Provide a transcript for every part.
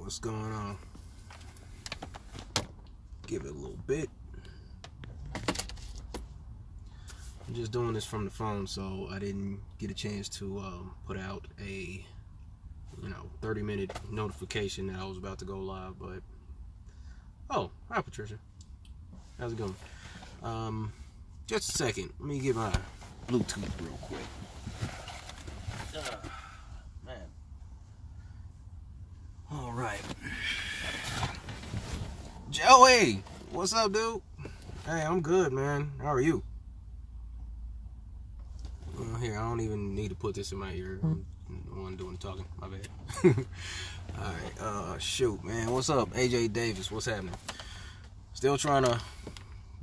What's going on? Give it a little bit. I'm just doing this from the phone, so I didn't get a chance to put out a 30-minute notification that I was about to go live. But oh, hi Patricia, how's it going? Just a second, let me get my Bluetooth real quick. Man. All right, Joey, what's up, dude? Hey, I'm good, man. How are you? Here, I don't even need to put this in my ear. I'm the one doing the talking. My bad. Alright, shoot, man. What's up? AJ Davis, what's happening? Still trying to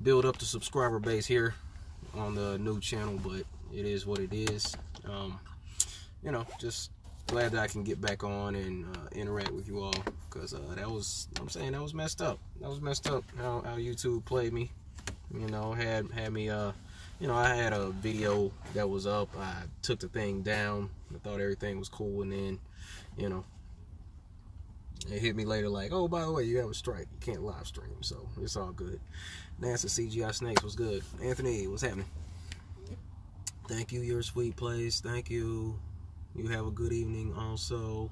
build up the subscriber base here on the new channel, but it is what it is. Just glad that I can get back on and interact with you all, because that was messed up. That was messed up how YouTube played me. Had me I had a video that was up. I took the thing down. I thought everything was cool, and then it hit me later like, oh, by the way, you have a strike, you can't live stream. So it's all good. NASA CGI Snakes, what's good? Anthony, what's happening? Thank you, your sweet place. Thank you. You have a good evening also.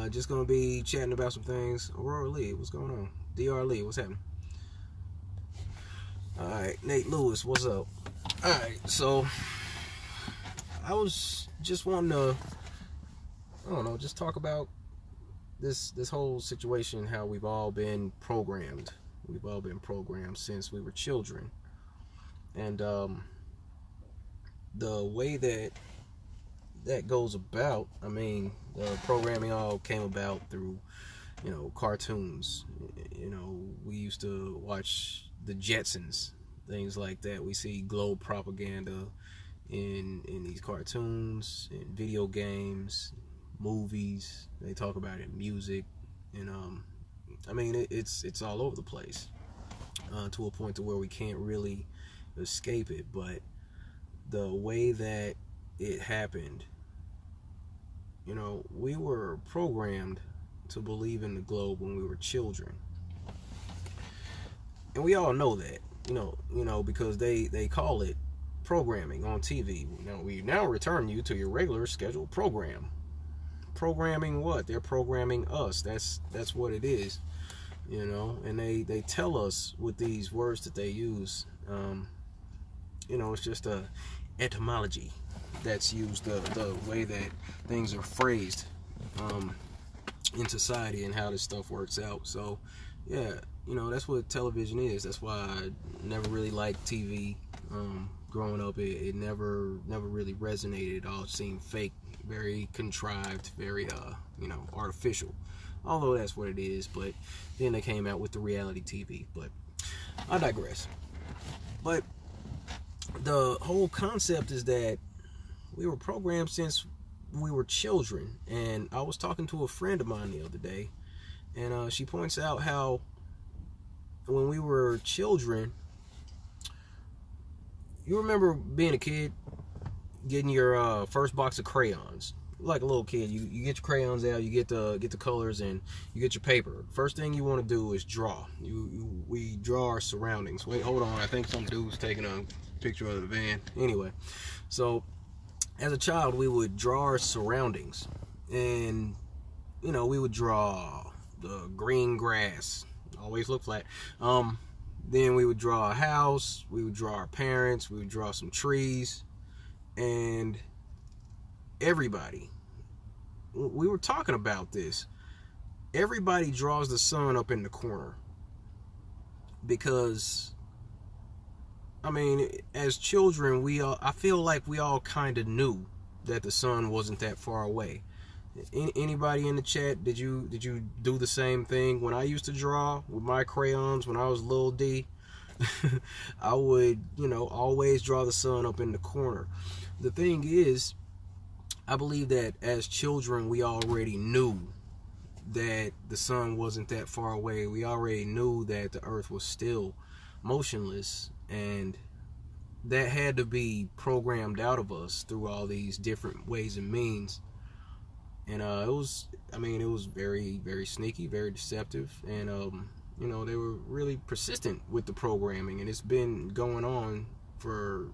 Just gonna be chatting about some things. Aurora Lee, what's going on? DR Lee, what's happening? Alright, Nate Lewis, what's up? Alright, so I was just wanting to, just talk about this whole situation, how we've all been programmed. We've all been programmed since we were children. And the way that goes about, the programming all came about through, cartoons. We used to watch the Jetsons, things like that. We see globe propaganda in these cartoons, in video games, movies. They talk about it in music, and it's all over the place, to a point to where we can't really escape it. But the way that it happened, we were programmed to believe in the globe when we were children. And we all know that, because they call it programming on TV. We return you to your regular scheduled program. Programming what? They're programming us. That's what it is, and they tell us with these words that they use. It's just a etymology that's used, the way that things are phrased in society and how this stuff works out. So yeah, that's what television is. That's why I never really liked TV growing up. It never really resonated. It all seemed fake, very contrived, very artificial, although that's what it is. But then they came out with the reality TV. But I digress. But the whole concept is that we were programmed since we were children. And I was talking to a friend of mine the other day, and she points out how when we were children, you remember being a kid, getting your first box of crayons. Like a little kid, you get your crayons out, you get the colors, and you get your paper. First thing you want to do is draw. We draw our surroundings. Wait, hold on. I think some dude's taking a picture of the van. Anyway, so as a child, we would draw our surroundings, and we would draw the green grass. Always look flat. Then we would draw a house, we would draw our parents, we would draw some trees, and everybody, we were talking about this, everybody draws the sun up in the corner, because as children, I feel like we all kind of knew that the sun wasn't that far away. Anybody in the chat, did you do the same thing? When I used to draw with my crayons when I was little D, I would always draw the sun up in the corner. The thing is, I believe that as children we already knew that the sun wasn't that far away. We already knew that the earth was still motionless, and that had to be programmed out of us through all these different ways and means. And I mean, it was very, very sneaky, very deceptive, and you know, they were really persistent with the programming, and it's been going on for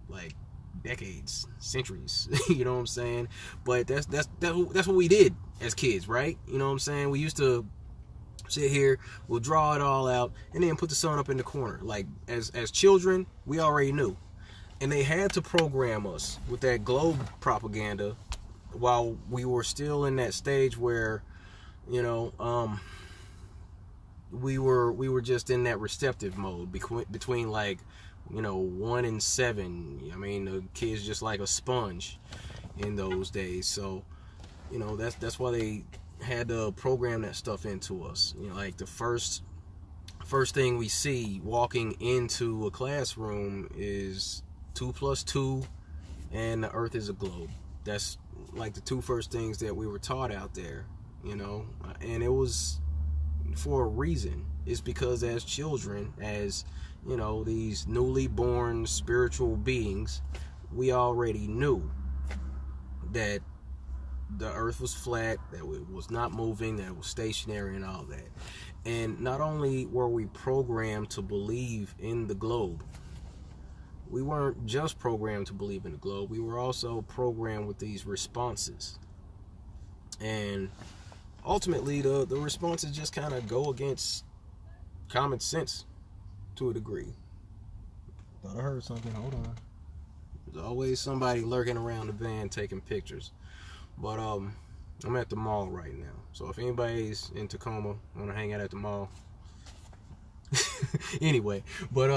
like decades, centuries. You know what I'm saying? But that's what we did as kids, right? You know what I'm saying? We used to sit here, we'll draw it all out, and then put the sun up in the corner. Like as children, we already knew, and they had to program us with that globe propaganda while we were still in that stage where, you know, we were just in that receptive mode between like, you know, 1 and 7. I mean, the kids just like a sponge in those days. So, you know, that's why they had to program that stuff into us. You know, like the first thing we see walking into a classroom is 2 + 2, and the Earth is a globe. That's like the 2 first things that we were taught out there. You know, and it was for a reason. It's because as children, as you know, these newly born spiritual beings, we already knew that the earth was flat, that it was not moving, that it was stationary and all that. And not only were we programmed to believe in the globe, we weren't just programmed to believe in the globe, we were also programmed with these responses. And ultimately, the responses just kind of go against common sense to a degree. Thought I heard something. Hold on. There's always somebody lurking around the van taking pictures. But I'm at the mall right now. So if anybody's in Tacoma, want to hang out at the mall. Anyway, but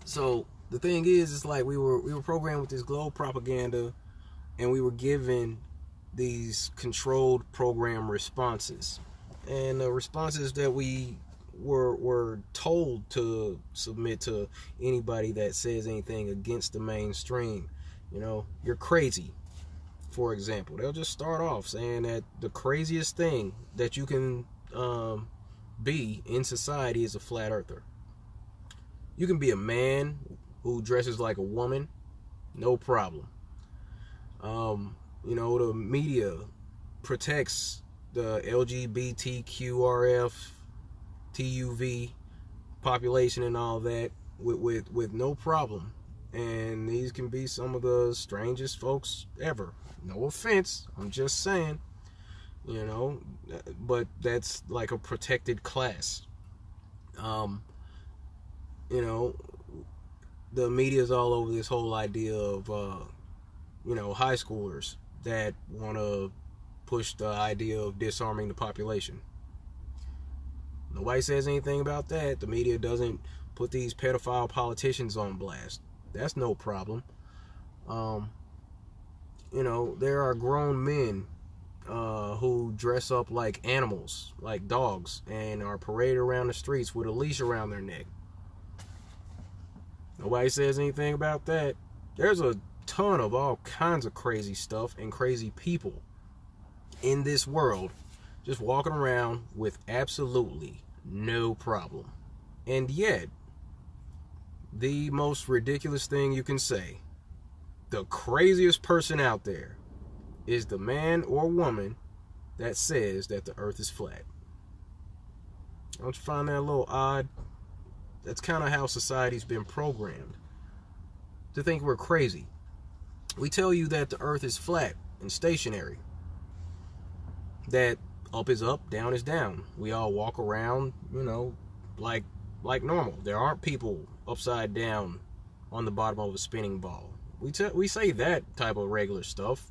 so the thing is, it's like we were programmed with this globe propaganda, and we were given these controlled program responses, and the responses that we were told to submit to anybody that says anything against the mainstream. You know, you're crazy, for example. They'll just start off saying that the craziest thing that you can be in society is a flat earther. You can be a man who dresses like a woman, no problem. You know, the media protects the LGBTQRF, TUV population and all that with no problem. And these can be some of the strangest folks ever. No offense, I'm just saying, you know, but that's like a protected class. You know, the media's all over this whole idea of, you know, high schoolers that want to push the idea of disarming the population. Nobody says anything about that. The media doesn't put these pedophile politicians on blast. That's no problem. You know, there are grown men who dress up like animals, like dogs, and are paraded around the streets with a leash around their neck. Nobody says anything about that. There's a ton of all kinds of crazy stuff and crazy people in this world just walking around with absolutely no problem. And yet, the most ridiculous thing you can say, the craziest person out there, is the man or woman that says that the earth is flat. Don't you find that a little odd? That's kind of how society's been programmed, to think we're crazy. We tell you that the earth is flat and stationary, that up is up, down is down. We all walk around, you know, like normal. There aren't people upside down on the bottom of a spinning ball. We say that type of regular stuff.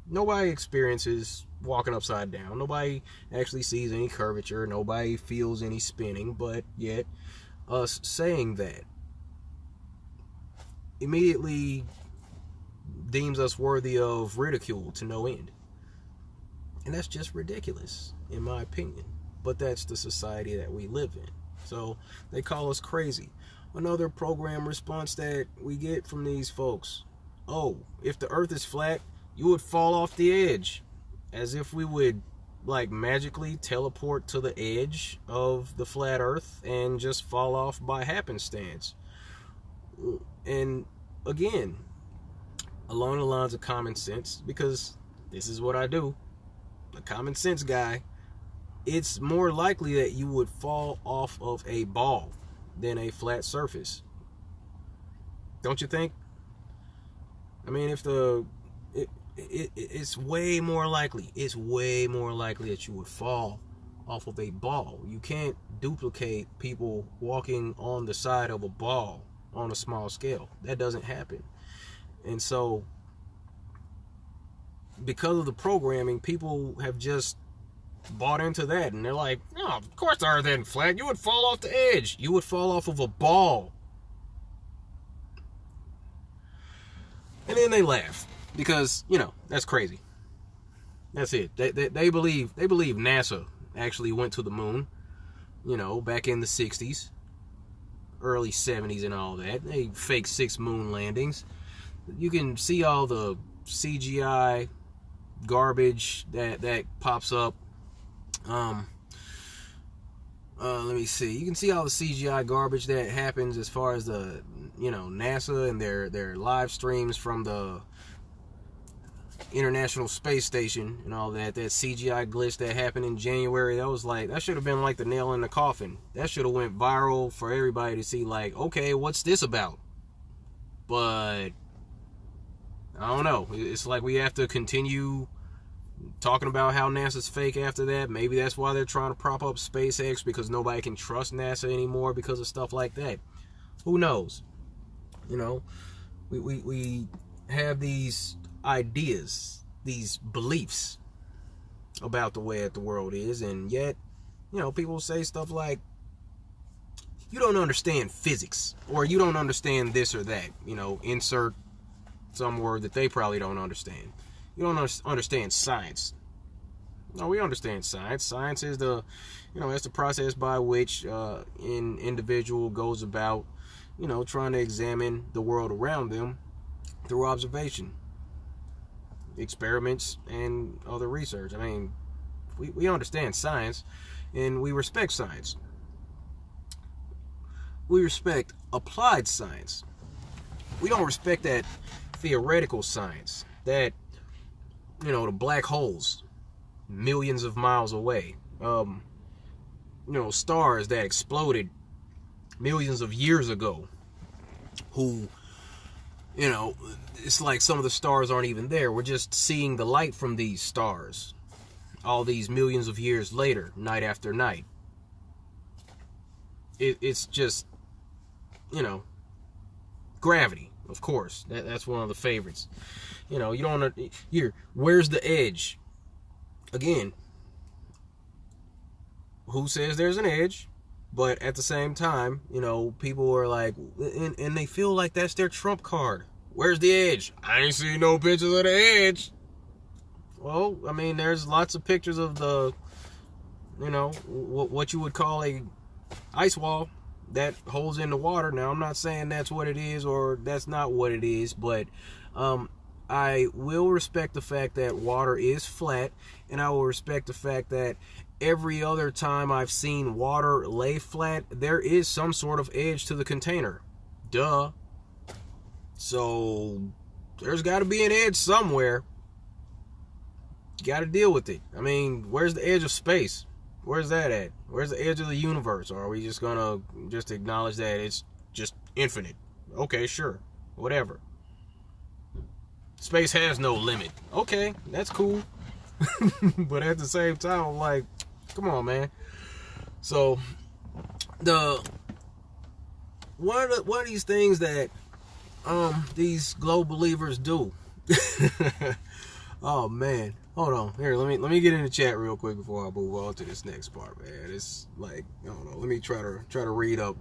Nobody experiences walking upside down. Nobody actually sees any curvature. Nobody feels any spinning. But yet, us saying that immediately deems us worthy of ridicule to no end. And that's just ridiculous, in my opinion. But that's the society that we live in. So they call us crazy. Another program response that we get from these folks: oh, if the earth is flat, you would fall off the edge. As if we would like magically teleport to the edge of the flat earth and just fall off by happenstance. And again, along the lines of common sense, because this is what I do, a common sense guy, it's more likely that you would fall off of a ball than a flat surface. Don't you think? I mean, if it's way more likely. It's way more likely that you would fall off of a ball. You can't duplicate people walking on the side of a ball on a small scale. That doesn't happen. And so, because of the programming, people have just bought into that, and they're like, no, of course the earth isn't flat. You would fall off the edge. You would fall off of a ball. And then they laugh because, you know, that's crazy. That's it. They believe NASA actually went to the moon, you know, back in the 60s, early 70s and all that. They fake 6 moon landings. You can see all the CGI garbage that pops up. Let me see. You can see all the CGI garbage that happens as far as the, you know, NASA and their live streams from the International Space Station and all that. That CGI glitch that happened in January, that should have been like the nail in the coffin. That should have went viral for everybody to see, like, okay, what's this about? But I don't know. It's like we have to continue talking about how NASA's fake after that. Maybe that's why they're trying to prop up SpaceX, because nobody can trust NASA anymore because of stuff like that. Who knows? You know, we have these ideas, these beliefs about the way that the world is, and yet, you know, people say stuff like, you don't understand physics, or you don't understand this or that. You know, insert some word that they probably don't understand. You don't understand science. No, we understand science. Science is the, you know, that's the process by which an individual goes about, you know, trying to examine the world around them through observation, experiments, and other research. I mean, we understand science, and we respect science. We respect applied science. We don't respect that theoretical science, that, you know, the black holes millions of miles away, you know, stars that exploded millions of years ago, who, you know, it's like some of the stars aren't even there. We're just seeing the light from these stars all these millions of years later, night after night. It's just, you know, gravity, of course. That's one of the favorites. You know, you don't, here, where's the edge? Again, who says there's an edge? But at the same time, you know, people are like, and they feel like that's their trump card. Where's the edge? I ain't seen no pictures of the edge. Well, I mean, there's lots of pictures of the, you know, what you would call a ice wall that holds in the water. Now, I'm not saying that's what it is or that's not what it is, but I will respect the fact that water is flat, and I will respect the fact that every other time I've seen water lay flat, there is some sort of edge to the container. Duh. So there's got to be an edge somewhere. You got to deal with it. I mean, where's the edge of space? Where's that at? Where's the edge of the universe? Or are we just gonna just acknowledge that it's just infinite? Okay, sure, whatever. Space has no limit. Okay, that's cool. But at the same time, I'm like, come on, man. So one of these things that these global believers do. Oh man, hold on. Here, let me get in the chat real quick before I move on to this next part, man. It's like, I don't know. Let me try to read up.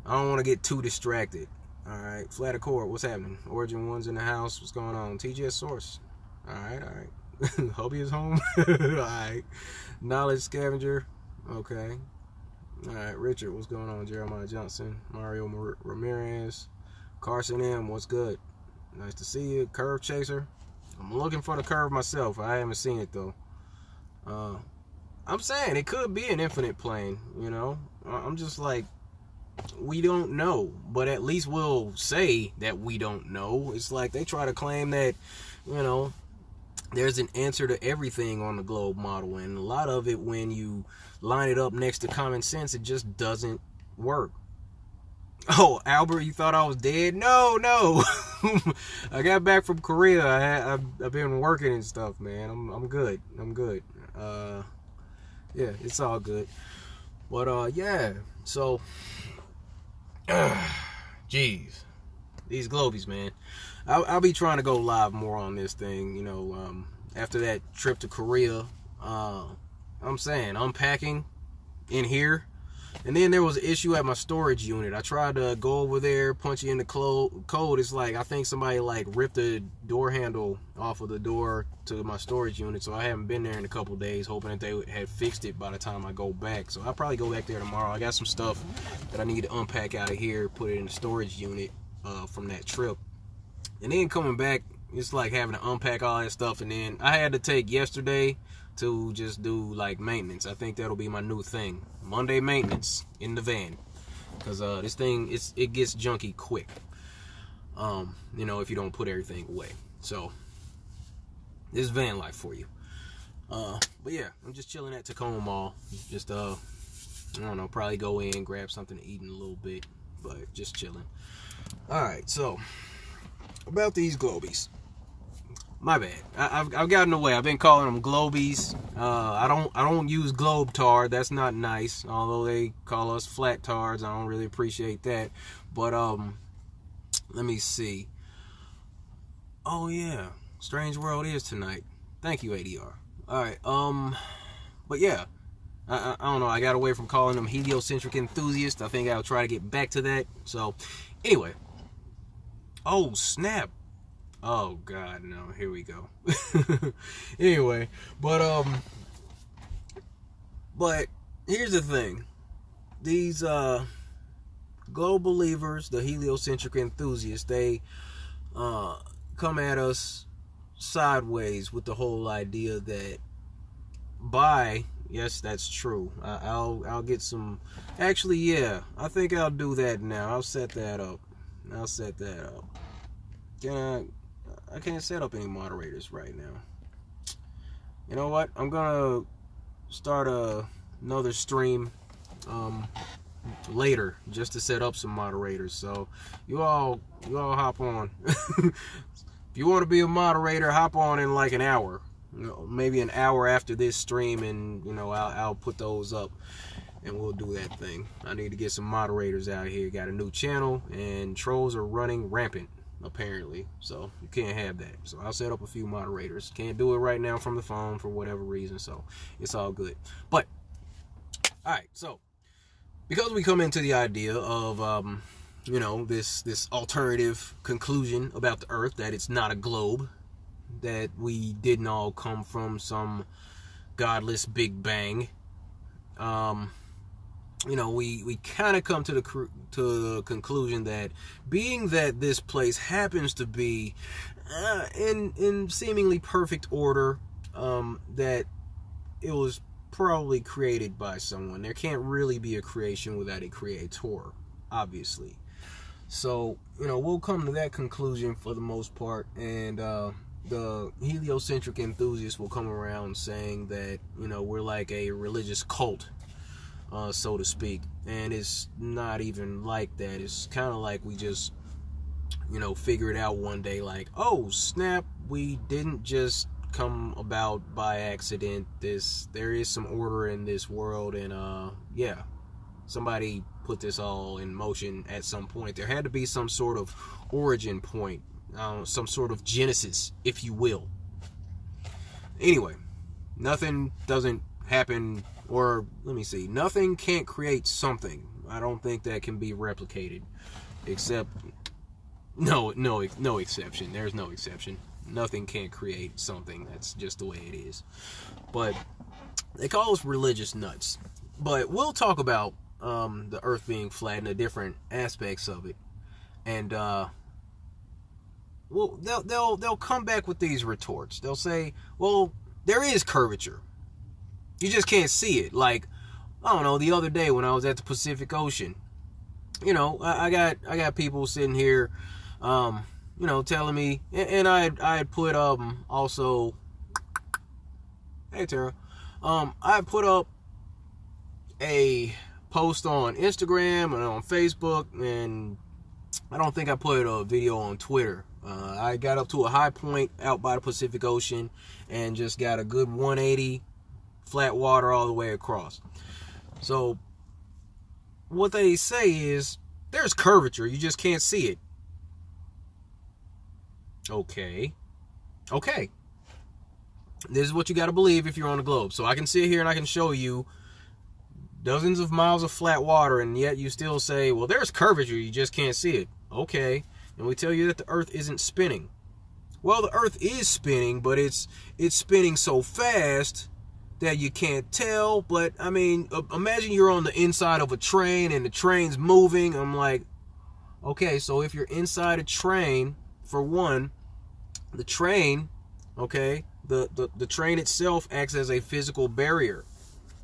I don't want to get too distracted. All right, Flat Accord, what's happening? Origin One's in the house. What's going on? TGS Source. All right. Hobie is home. All right. Knowledge Scavenger. Okay. All right, Richard, what's going on? Jeremiah Johnson, Mario Ramirez, Carson M, what's good? Nice to see you. Curve Chaser. I'm looking for the curve myself. I haven't seen it though. I'm saying it could be an infinite plane, you know. I'm just like, we don't know, but at least we'll say that we don't know. It's like they try to claim that, you know, there's an answer to everything on the globe model, and a lot of it, when you line it up next to common sense, it just doesn't work. Oh, Albert, you thought I was dead? No. I got back from Korea. I've been working and stuff, man. I'm good. Yeah, it's all good. But yeah. So, jeez, these Globies, man. I'll be trying to go live more on this thing. You know, after that trip to Korea, I'm saying unpacking in here. And then there was an issue at my storage unit. I tried to go over there, punch in the code. It's like, I think somebody like ripped the door handle off of the door to my storage unit. So I haven't been there in a couple days, hoping that they had fixed it by the time I go back. So I'll probably go back there tomorrow. I got some stuff that I need to unpack out of here, put it in the storage unit from that trip. And then coming back, it's like having to unpack all that stuff. And then I had to take yesterday to just do like maintenance. I think that'll be my new thing. Monday maintenance in the van. Because this thing, it gets junky quick. You know, if you don't put everything away. So, this is van life for you. But yeah, I'm just chilling at Tacoma Mall. Just, I don't know, probably go in, grab something to eat in a little bit. But just chilling. Alright, so, about these Globies. My bad. I've gotten away. I've been calling them Globies. I don't use Globetard. That's not nice. Although they call us flat tards, I don't really appreciate that. But let me see. Oh yeah, Strange World is tonight. Thank you, ADR. All right. But yeah, I don't know. I got away from calling them heliocentric enthusiasts. I think I'll try to get back to that. So anyway. Oh snap. Oh God, no! Here we go. Anyway, but here's the thing: these globe believers, the heliocentric enthusiasts, they come at us sideways with the whole idea that yes, that's true. I'll get some. Actually, yeah, I think I'll do that now. I'll set that up. I can't set up any moderators right now. You know what? I'm gonna start another stream later just to set up some moderators. So you all hop on. If you want to be a moderator, hop on in like an hour. You know, maybe an hour after this stream, and you know I'll put those up and we'll do that thing. I need to get some moderators out here. Got a new channel and trolls are running rampant, apparently, so you can't have that. So I'll set up a few moderators. Can't do it right now from the phone for whatever reason, so it's all good. But alright, so because we come into the idea of you know, this alternative conclusion about the earth, that it's not a globe, that we didn't all come from some godless big bang, you know, we kind of come to the conclusion that being that this place happens to be in seemingly perfect order, that it was probably created by someone. There can't really be a creation without a creator, obviously. So, you know, we'll come to that conclusion for the most part, and the heliocentric enthusiasts will come around saying that, you know, we're like a religious cult, so to speak, and it's not even like that. It's kind of like we just, you know, figure it out one day, like, oh snap, we didn't just come about by accident. There is some order in this world, and yeah, somebody put this all in motion at some point. There had to be some sort of origin point, some sort of genesis, if you will. Anyway, nothing doesn't happen, or let me see, nothing can't create something. I don't think that can be replicated, except no exception. There's no exception. Nothing can't create something. That's just the way it is. But they call us religious nuts. But we'll talk about the earth being flat and the different aspects of it, and well, they'll come back with these retorts. They'll say, well, there is curvature, you just can't see it. Like, I don't know, the other day when I was at the Pacific Ocean, you know, I got people sitting here, you know, telling me, and I had put also Hey, Tara. I put up a post on Instagram and on Facebook, and I don't think I put a video on Twitter. I got up to a high point out by the Pacific Ocean and just got a good 180 flat water all the way across. So what they say is there's curvature, you just can't see it. Okay. This is what you got to believe if you're on the globe. So I can sit here and I can show you dozens of miles of flat water, and yet you still say, well, there's curvature, you just can't see it. Okay. And we tell you that the earth isn't spinning. Well, the earth is spinning, but it's spinning so fast that you can't tell. But I mean, imagine you're on the inside of a train and the train's moving. I'm like, okay, so if you're inside a train, for one, the train, okay, the train itself acts as a physical barrier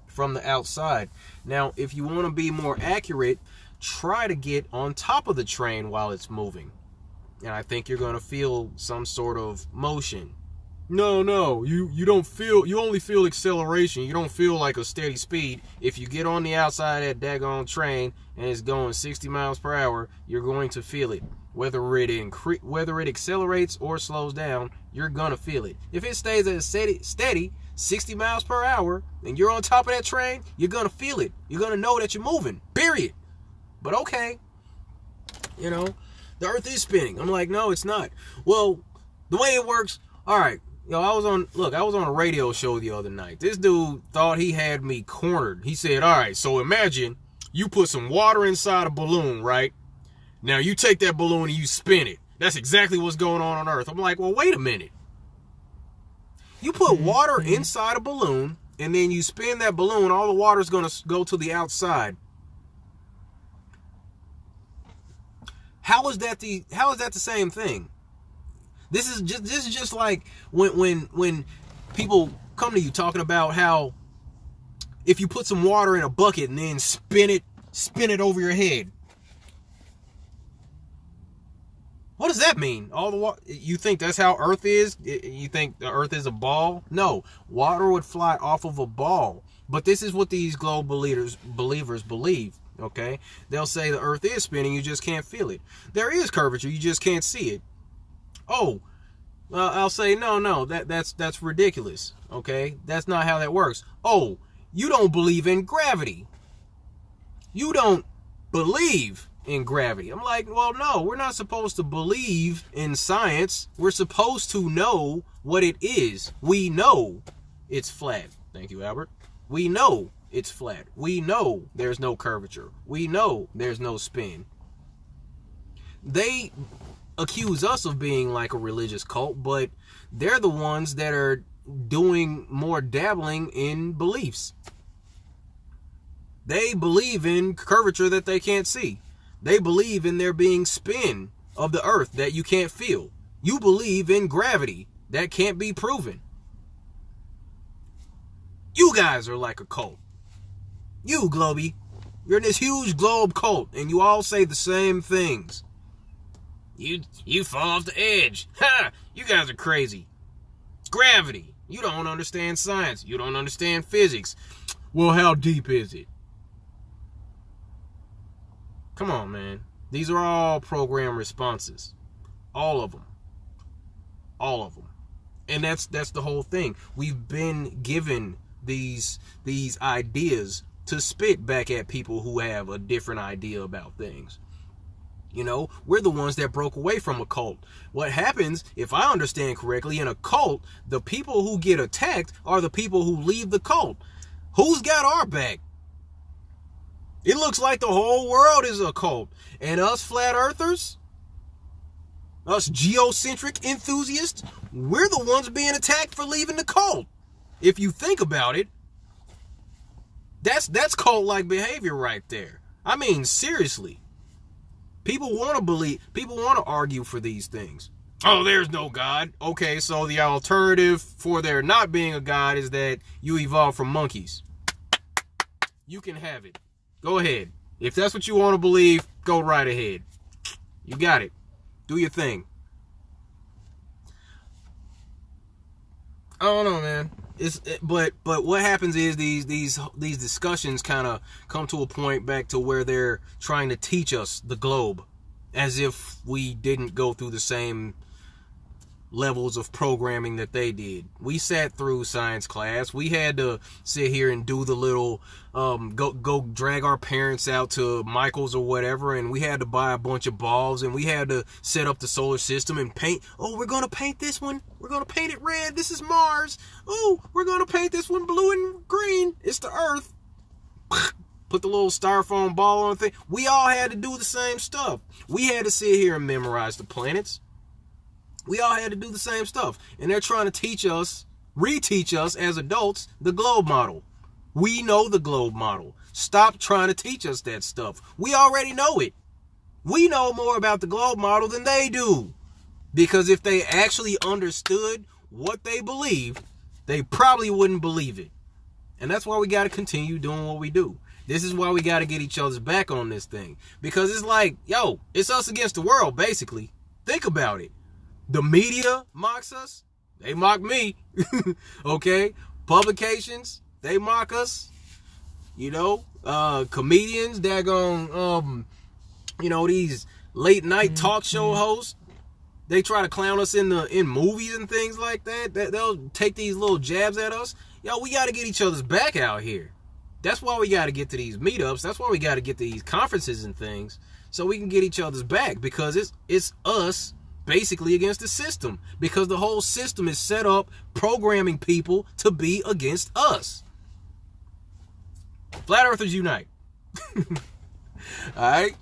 from the outside. Now, if you want to be more accurate, try to get on top of the train while it's moving. And I think you're going to feel some sort of motion. No, you don't feel, you only feel acceleration. You don't feel like a steady speed. If you get on the outside of that daggone train and it's going 60 miles per hour, you're going to feel it. Whether it accelerates or slows down, you're going to feel it. If it stays at a steady 60 miles per hour and you're on top of that train, you're going to feel it. You're going to know that you're moving, period. But okay, you know, the earth is spinning. I'm like, no, it's not. Well, the way it works, all right. I was on a radio show the other night. This dude thought he had me cornered. He said, all right, so imagine you put some water inside a balloon, right? Now you take that balloon and you spin it. That's exactly what's going on Earth. I'm like, well, wait a minute. You put water inside a balloon and then you spin that balloon, all the water is going to go to the outside. How is that the same thing? This is just like when people come to you talking about how if you put some water in a bucket and then spin it over your head. What does that mean? All the water? You think that's how Earth is? You think the Earth is a ball? No, water would fly off of a ball. But this is what these globe believers believe. Okay, they'll say the Earth is spinning, you just can't feel it. There is curvature, you just can't see it. Oh, I'll say no. That's ridiculous. Okay, that's not how that works. Oh, you don't believe in gravity. You don't believe in gravity. I'm like, well, no, we're not supposed to believe in science. We're supposed to know what it is. We know it's flat. Thank you, Albert. We know it's flat. We know there's no curvature. We know there's no spin. They accuse us of being like a religious cult, but they're the ones that are doing more dabbling in beliefs. They believe in curvature that they can't see. They believe in there being spin of the earth that you can't feel. You believe in gravity that can't be proven. You guys are like a cult. You, Globey, you're in this huge globe cult, and you all say the same things. You fall off the edge. Ha! You guys are crazy. Gravity. You don't understand science. You don't understand physics. Well, how deep is it? Come on, man. These are all program responses. All of them. All of them. And that's the whole thing. We've been given these ideas to spit back at people who have a different idea about things. You know, we're the ones that broke away from a cult. What happens, if I understand correctly, in a cult, the people who get attacked are the people who leave the cult. Who's got our back? It looks like the whole world is a cult. And us flat earthers, us geocentric enthusiasts, we're the ones being attacked for leaving the cult. If you think about it, that's cult-like behavior right there. I mean, seriously. People want to believe, people want to argue for these things. Oh, there's no God. Okay, so the alternative for there not being a God is that you evolved from monkeys. You can have it. Go ahead. If that's what you want to believe, go right ahead. You got it. Do your thing. I don't know, man. But what happens is these discussions kind of come to a point back to where they're trying to teach us the globe, as if we didn't go through the same levels of programming that they did. We sat through science class. We had to sit here and do the little go drag our parents out to Michael's or whatever, and we had to buy a bunch of balls, and we had to set up the solar system and paint. Oh, we're gonna paint this one. We're gonna paint it red. This is Mars. Oh, we're gonna paint this one blue and green. It's the Earth. Put the little styrofoam ball on the thing. We all had to do the same stuff. We had to sit here and memorize the planets. We all had to do the same stuff. And they're trying to teach us, reteach us as adults, the globe model. We know the globe model. Stop trying to teach us that stuff. We already know it. We know more about the globe model than they do. Because if they actually understood what they believe, they probably wouldn't believe it. And that's why we got to continue doing what we do. This is why we got to get each other's back on this thing. Because it's like, yo, it's us against the world, basically. Think about it. The media mocks us. They mock me. Okay? Publications, they mock us. You know? Comedians, daggone, these late night talk show hosts, they try to clown us in movies and things like that. They'll take these little jabs at us. Yo, we got to get each other's back out here. That's why we got to get to these meetups. That's why we got to get to these conferences and things, so we can get each other's back, because it's us basically against the system, because the whole system is set up programming people to be against us. Flat Earthers unite. Alright?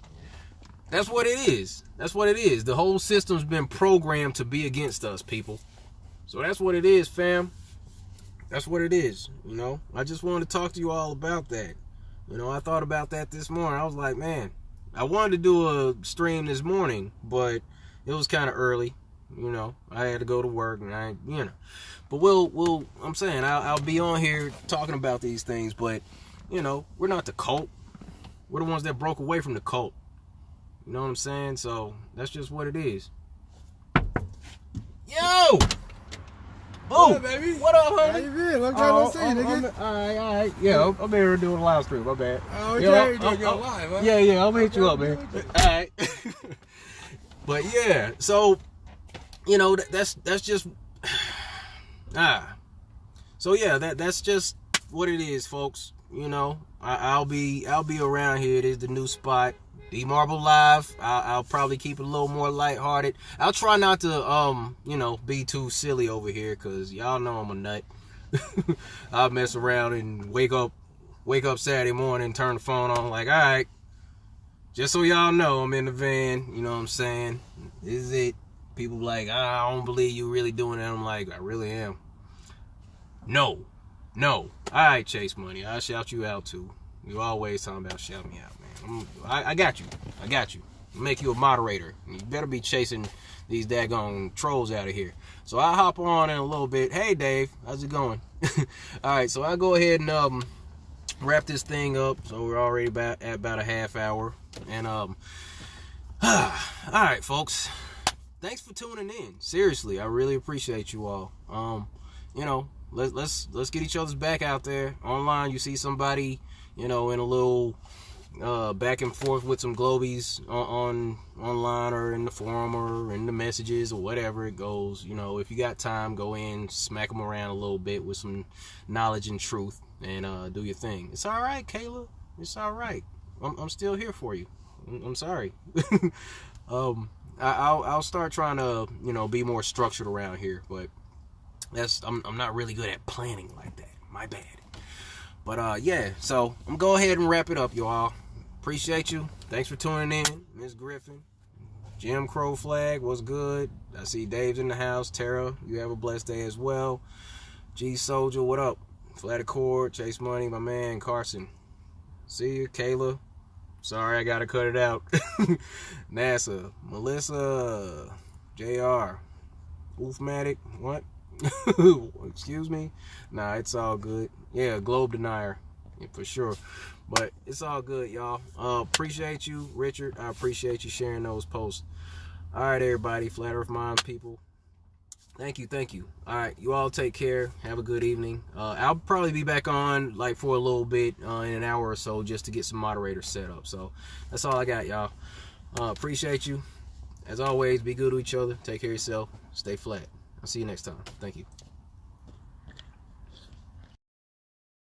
That's what it is. That's what it is. The whole system's been programmed to be against us, people. So that's what it is, fam. That's what it is, you know. I just wanted to talk to you all about that. You know, I thought about that this morning. I was like, man, I wanted to do a stream this morning, but it was kind of early, you know. I had to go to work, and But I'm saying I'll be on here talking about these things, but you know, we're not the cult. We're the ones that broke away from the cult. You know what I'm saying? So that's just what it is. Yo! Oh, what, baby? What up, homie? How you been? I'm trying to see, nigga. All right. Yeah, I'm here doing a live stream. My bad. Oh, okay. You're doing live, huh? Yeah, I'm gonna hit you up, man. All right. But yeah, so you know that's just So yeah, that's just what it is, folks. You know, I'll be around here. It is the new spot, D Marble Live. I'll probably keep it a little more lighthearted. I'll try not to be too silly over here, cause y'all know I'm a nut. I'll mess around and wake up Saturday morning, turn the phone on, like, all right, just so y'all know, I'm in the van. You know what I'm saying? This is it. People like, I don't believe you really doing that. I'm like, I really am. No. All right, Chase Money, I'll shout you out too. You always talking about shout me out, man. I got you. I'll make you a moderator. You better be chasing these daggone trolls out of here. So I'll hop on in a little bit. Hey, Dave, how's it going? All right, so I'll go ahead and wrap this thing up. So we're already at about a half hour. And all right, folks. Thanks for tuning in. Seriously, I really appreciate you all. Let's get each other's back out there online. You see somebody, in a little back and forth with some globies online or in the forum or in the messages or whatever it goes. If you got time, go in, smack them around a little bit with some knowledge and truth, and do your thing. It's all right, Kayla. It's all right. I'm still here for you. I'm sorry. I'll start trying to be more structured around here, but I'm not really good at planning like that. My bad. But yeah, so I'm gonna go ahead and wrap it up, y'all. Appreciate you. Thanks for tuning in, Miss Griffin. Jim Crow Flag, what's good? I see Dave's in the house. Tara, you have a blessed day as well. G Soldier, what up? Flat Accord, Chase Money, my man Carson. See you, Kayla. Sorry, I gotta cut it out. NASA, Melissa, JR, Wolfmatic, what? Excuse me? Nah, it's all good. Yeah, Globe Denier, yeah, for sure. But it's all good, y'all. Appreciate you, Richard. I appreciate you sharing those posts. All right, everybody, Flat Earth Mind people. Thank you, thank you. All right, you all take care. Have a good evening. I'll probably be back on like for a little bit in an hour or so just to get some moderators set up. So that's all I got, y'all. Appreciate you. As always, be good to each other. Take care of yourself. Stay flat. I'll see you next time. Thank you.